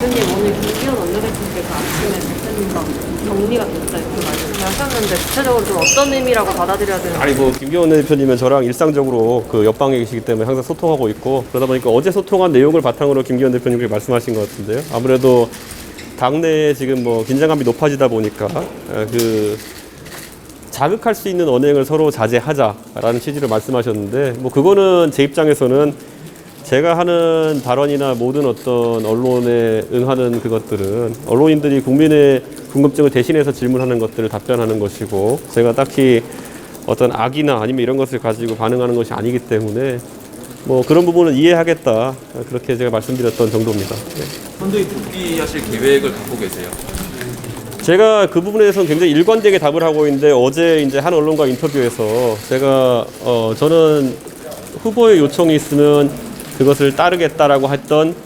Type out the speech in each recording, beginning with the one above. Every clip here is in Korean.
대표님 오늘 김기현 원내대표께서 아침에 대표님과 정리가 됐다 이렇게 말씀하셨는데 구체적으로 좀 어떤 의미라고 받아들여야 되는지. 아니 뭐 김기현 대표님은 저랑 일상적으로 그 옆방에 계시기 때문에 항상 소통하고 있고, 그러다 보니까 어제 소통한 내용을 바탕으로 김기현 대표님께 말씀하신 것 같은데요. 아무래도 당내에 지금 뭐 긴장감이 높아지다 보니까 그 자극할 수 있는 언행을 서로 자제하자라는 취지로 말씀하셨는데, 뭐 그거는 제 입장에서는 제가 하는 발언이나 모든 어떤 언론에 응하는 그것들은 언론인들이 국민의 궁금증을 대신해서 질문하는 것들을 답변하는 것이고, 제가 딱히 어떤 악의나 아니면 이런 것을 가지고 반응하는 것이 아니기 때문에 뭐 그런 부분은 이해하겠다, 그렇게 제가 말씀드렸던 정도입니다. 네. 선대위 복귀하실 계획을 갖고 계세요? 제가 그 부분에 대해서는 굉장히 일관되게 답을 하고 있는데, 어제 이제 한 언론과 인터뷰에서 제가 저는 후보의 요청이 있으면 그것을 따르겠다라고 했던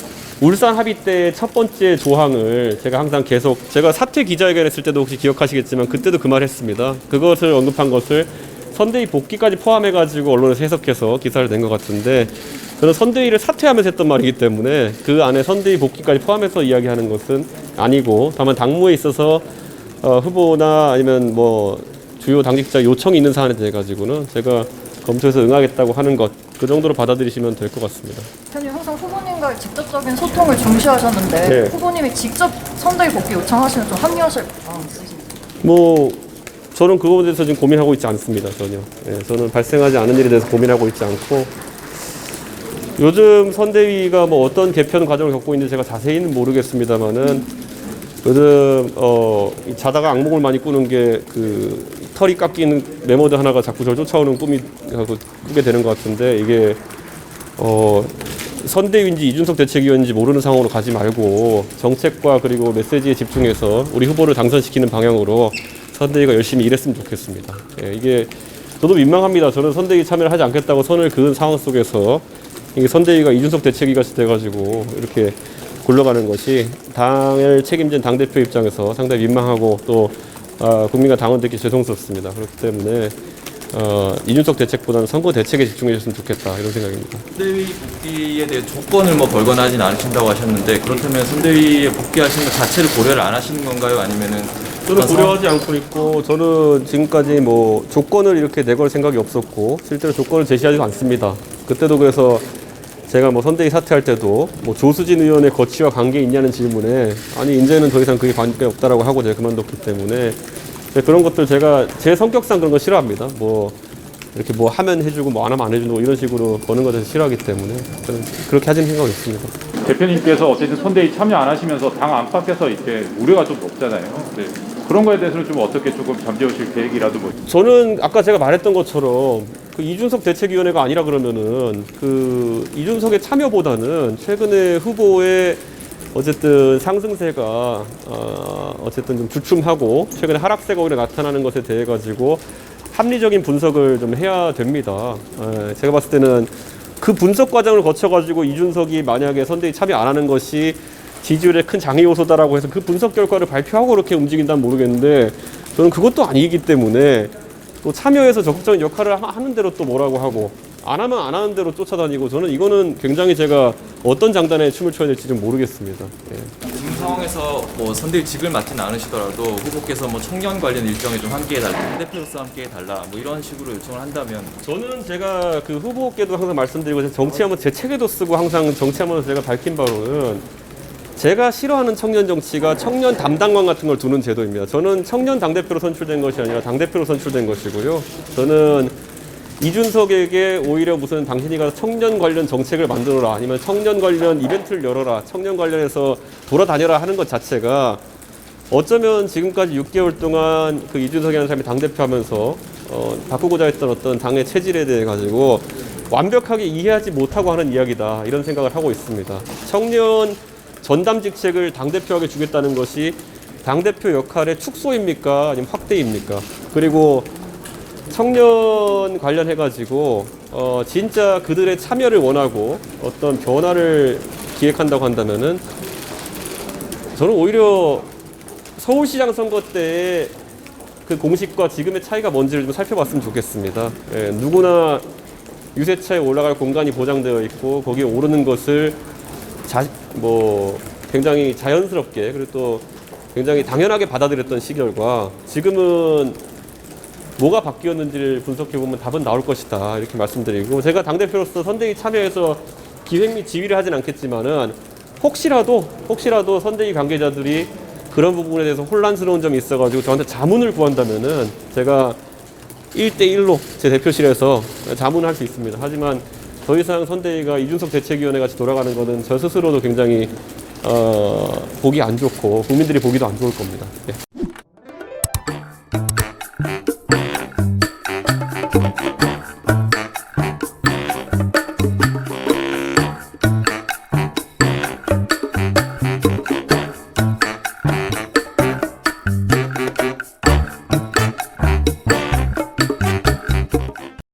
울산 합의 때의 첫 번째 조항을 제가 항상 계속, 제가 사퇴 기자회견 했을 때도 혹시 기억하시겠지만 그때도 그 말 했습니다. 그것을 언급한 것을 선대위 복귀까지 포함해가지고 언론에서 해석해서 기사를 낸 것 같은데, 저는 선대위를 사퇴하면서 했던 말이기 때문에 그 안에 선대위 복귀까지 포함해서 이야기하는 것은 아니고, 다만 당무에 있어서 후보나 아니면 뭐 주요 당직자 요청이 있는 사안에 대해 가지고는 제가 검토해서 응하겠다고 하는 것, 그 정도로 받아들이시면 될 것 같습니다. 대표님 항상 후보님과 직접적인 소통을 중시하셨는데 네. 후보님이 직접 선대위 복귀 요청하시면 좀 합류하실 마음 있으신가요? 뭐 저는 그거에 대해서 지금 고민하고 있지 않습니다. 전혀. 예, 저는 발생하지 않은 일에 대해서 고민하고 있지 않고, 요즘 선대위가 뭐 어떤 개편 과정을 겪고 있는지 제가 자세히는 모르겠습니다만은, 요즘 자다가 악몽을 많이 꾸는 게 그 털이 깎이는 메모드 하나가 자꾸 저를 쫓아오는 꿈이 꾸게 되는 것 같은데, 이게 선대위인지 이준석 대책위원인지 모르는 상황으로 가지 말고 정책과 그리고 메시지에 집중해서 우리 후보를 당선시키는 방향으로 선대위가 열심히 일했으면 좋겠습니다. 예, 이게 저도 민망합니다. 저는 선대위 참여를 하지 않겠다고 선을 그은 상황 속에서 이게 선대위가 이준석 대책위가 돼가지고 이렇게 굴러가는 것이 당을 책임진 당대표 입장에서 상당히 민망하고 또 국민과 당원들께 죄송스럽습니다. 그렇기 때문에 이준석 대책보다는 선거 대책에 집중해 줬으면 좋겠다, 이런 생각입니다. 선대위 복귀에 대해 조건을 뭐 걸거나 하진 않으신다고 하셨는데, 그렇다면 선대위에 복귀하시는 것 자체를 고려를 안 하시는 건가요? 아니면은 저는 고려하지 않고 있고, 저는 지금까지 뭐 조건을 이렇게 내걸 생각이 없었고 실제로 조건을 제시하지 않습니다. 그때도 그래서 제가 뭐 선대위 사퇴할 때도 뭐 조수진 의원의 거취와 관계 있냐는 질문에, 아니 이제는 더 이상 그게 관계 없다라고 하고 제가 그만뒀기 때문에, 그런 것들 제가 제 성격상 그런 거 싫어합니다. 뭐 이렇게 뭐 하면 해주고 뭐 안 하면 안 해주고 이런 식으로 보는 것을 싫어하기 때문에 저는 그렇게 하진 생각이 없습니다. 대표님께서 어쨌든 선대위 참여 안 하시면서 당 안팎에서 이렇게 우려가 좀 높잖아요. 네. 그런 거에 대해서는 좀 어떻게 조금 잠재우실 계획이라도 뭐. 저는 아까 제가 말했던 것처럼 그 이준석 대책위원회가 아니라 그러면은 그 이준석의 참여보다는 최근에 후보의 어쨌든 상승세가 어쨌든 좀 주춤하고 최근에 하락세가 오히려 나타나는 것에 대해 가지고 합리적인 분석을 좀 해야 됩니다. 제가 봤을 때는 그 분석 과정을 거쳐 가지고 이준석이 만약에 선대위 참여 안 하는 것이 지지율의 큰 장애 요소다라고 해서 그 분석 결과를 발표하고 그렇게 움직인다면 모르겠는데, 저는 그것도 아니기 때문에 또 참여해서 적극적인 역할을 하는 대로 또 뭐라고 하고 안 하면 안 하는 대로 쫓아다니고, 저는 이거는 굉장히 제가 어떤 장단에 춤을 춰야 될지 좀 모르겠습니다. 예. 지금 상황에서 뭐 선대위직을 맡지는 않으시더라도 후보께서 뭐 청년 관련 일정에 좀 함께해달라, 대표로서 함께해달라, 뭐 이런 식으로 요청을 한다면. 저는 제가 그 후보께도 항상 말씀드리고, 정치하면 제 책에도 쓰고 항상 정치하면서 제가 밝힌 바로는, 제가 싫어하는 청년 정치가 청년 담당관 같은 걸 두는 제도입니다. 저는 청년 당대표로 선출된 것이 아니라 당대표로 선출된 것이고요. 저는 이준석에게 오히려 무슨 당신이 가서 청년 관련 정책을 만들어라, 아니면 청년 관련 이벤트를 열어라, 청년 관련해서 돌아다녀라 하는 것 자체가, 어쩌면 지금까지 6개월 동안 그 이준석이라는 사람이 당대표 하면서 바꾸고자 했던 어떤 당의 체질에 대해 가지고 완벽하게 이해하지 못하고 하는 이야기다, 이런 생각을 하고 있습니다. 청년 전담 직책을 당대표에게 주겠다는 것이 당대표 역할의 축소입니까? 아니면 확대입니까? 그리고 청년 관련해가지고 진짜 그들의 참여를 원하고 어떤 변화를 기획한다고 한다면은, 저는 오히려 서울시장 선거 때의 그 공식과 지금의 차이가 뭔지를 좀 살펴봤으면 좋겠습니다. 예, 누구나 유세차에 올라갈 공간이 보장되어 있고 거기에 오르는 것을 굉장히 자연스럽게 그리고 또 굉장히 당연하게 받아들였던 시절과 지금은 뭐가 바뀌었는지를 분석해보면 답은 나올 것이다 이렇게 말씀드리고, 제가 당대표로서 선대위 참여해서 기획 및 지휘를 하진 않겠지만은 혹시라도 선대위 관계자들이 그런 부분에 대해서 혼란스러운 점이 있어가지고 저한테 자문을 구한다면은 제가 1대1로 제 대표실에서 자문을 할 수 있습니다. 하지만 더 이상 선대위가 이준석 대책위원회 같이 돌아가는 것은 저 스스로도 굉장히 보기 안 좋고 국민들이 보기도 안 좋을 겁니다. 예.